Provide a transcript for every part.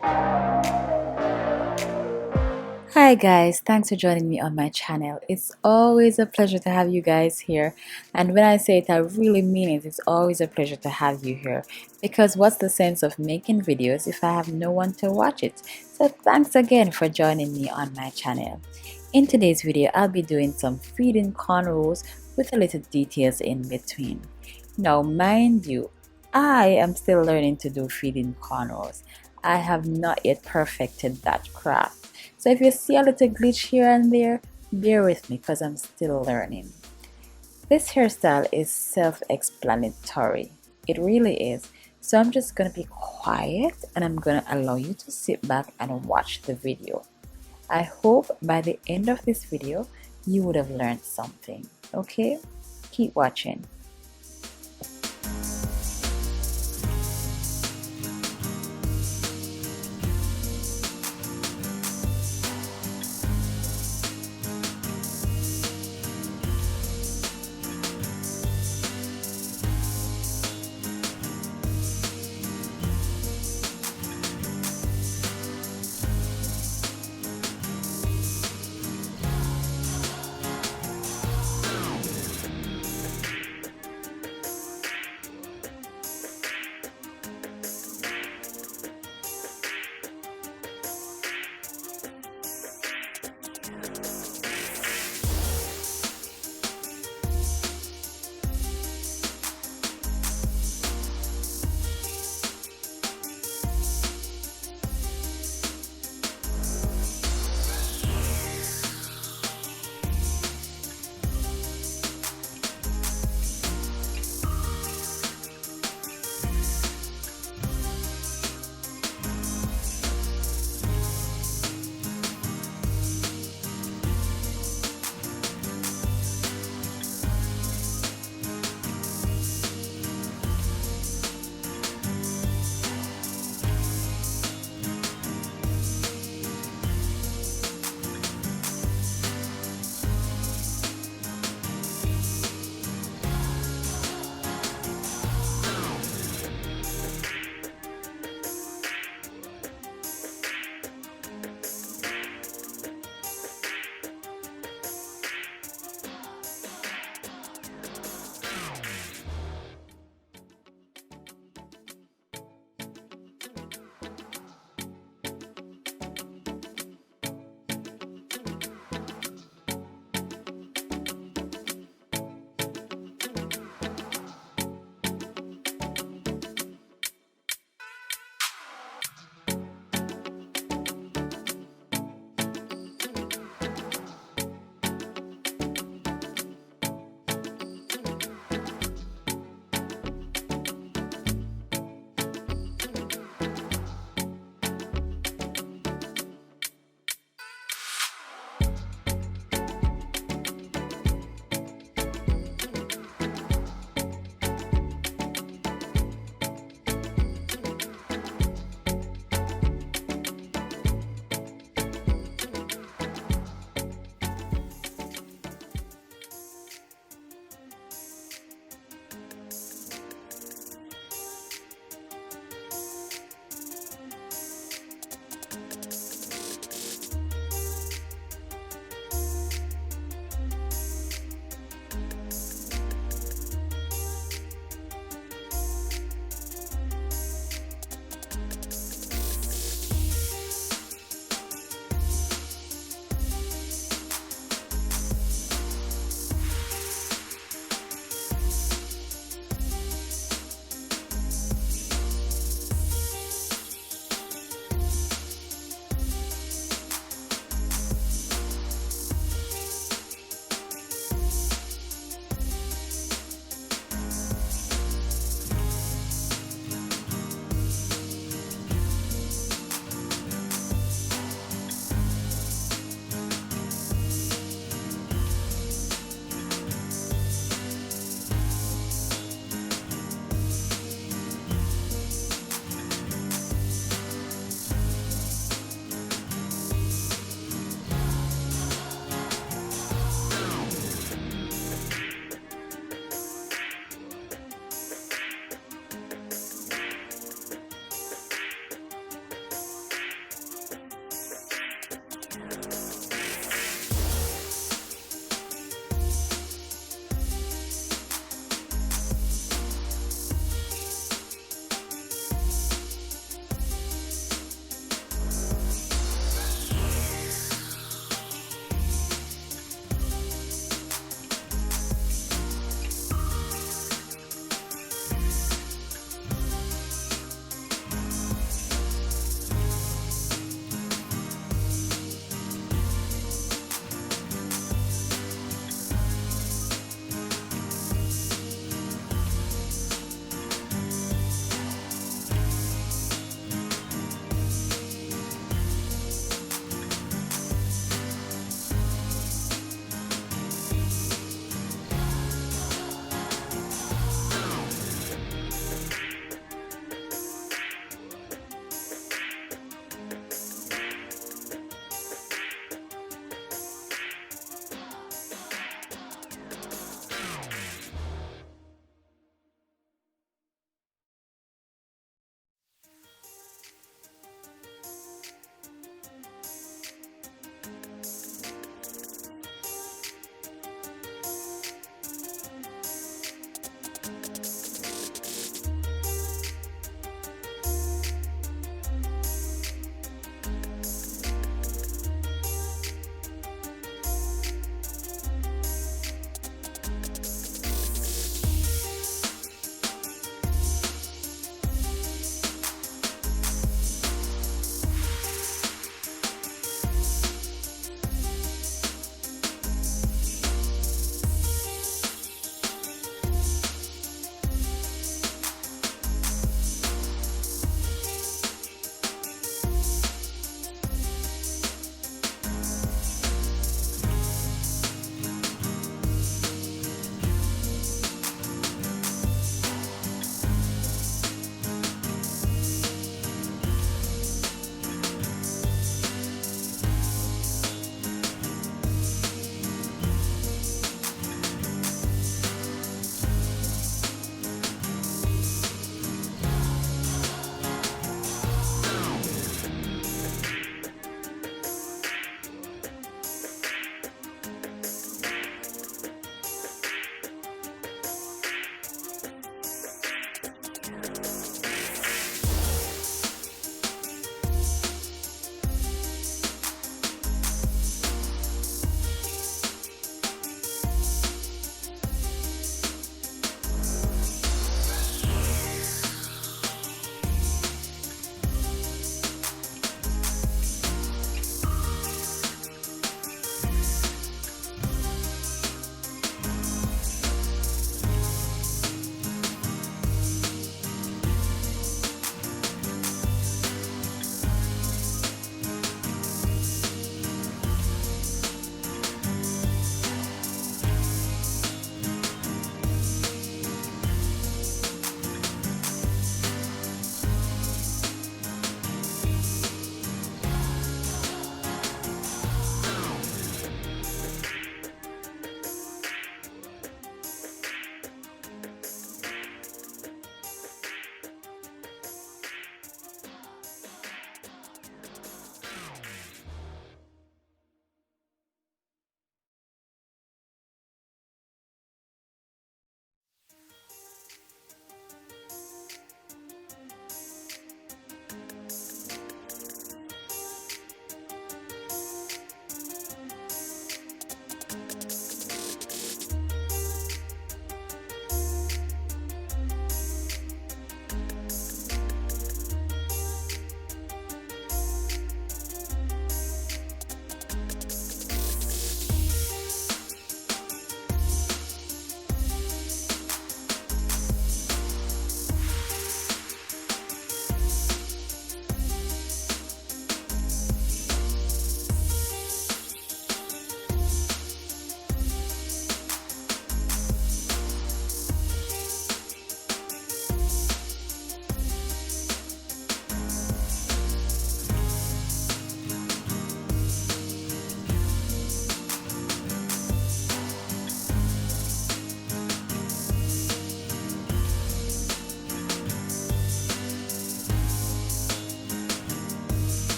Hi guys, thanks for joining me on my channel. It's always a pleasure to have you guys here, and when I say it I really mean it. It's always a pleasure to have you here, because what's the sense of making videos if I have no one to watch it? So thanks again for joining me on my channel. In today's video I'll be doing some feeding cornrows with a little details in between. Now mind you, I am still learning to do feeding cornrows. I have not yet perfected that craft. So if you see a little glitch here and there, bear with me because I'm still learning. This hairstyle is self-explanatory. It really is. So I'm just going to be quiet and I'm going to allow you to sit back and watch the video. I hope by the end of this video, you would have learned something. Okay? Keep watching.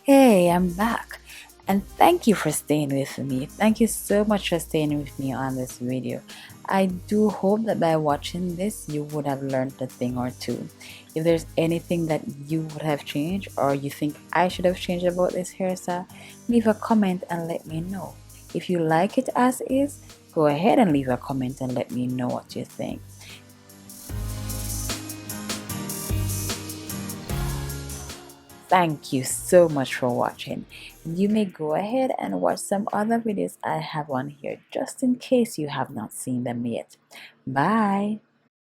Hey, I'm back. And thank you for staying with me. Thank you so much for staying with me on this video. I do hope that by watching this, you would have learned a thing or two. If there's anything that you would have changed or you think I should have changed about this hairstyle, leave a comment and let me know. If you like it as is, go ahead and leave a comment and let me know what you think. Thank you so much for watching. You may go ahead and watch some other videos I have on here just in case you have not seen them yet. Bye.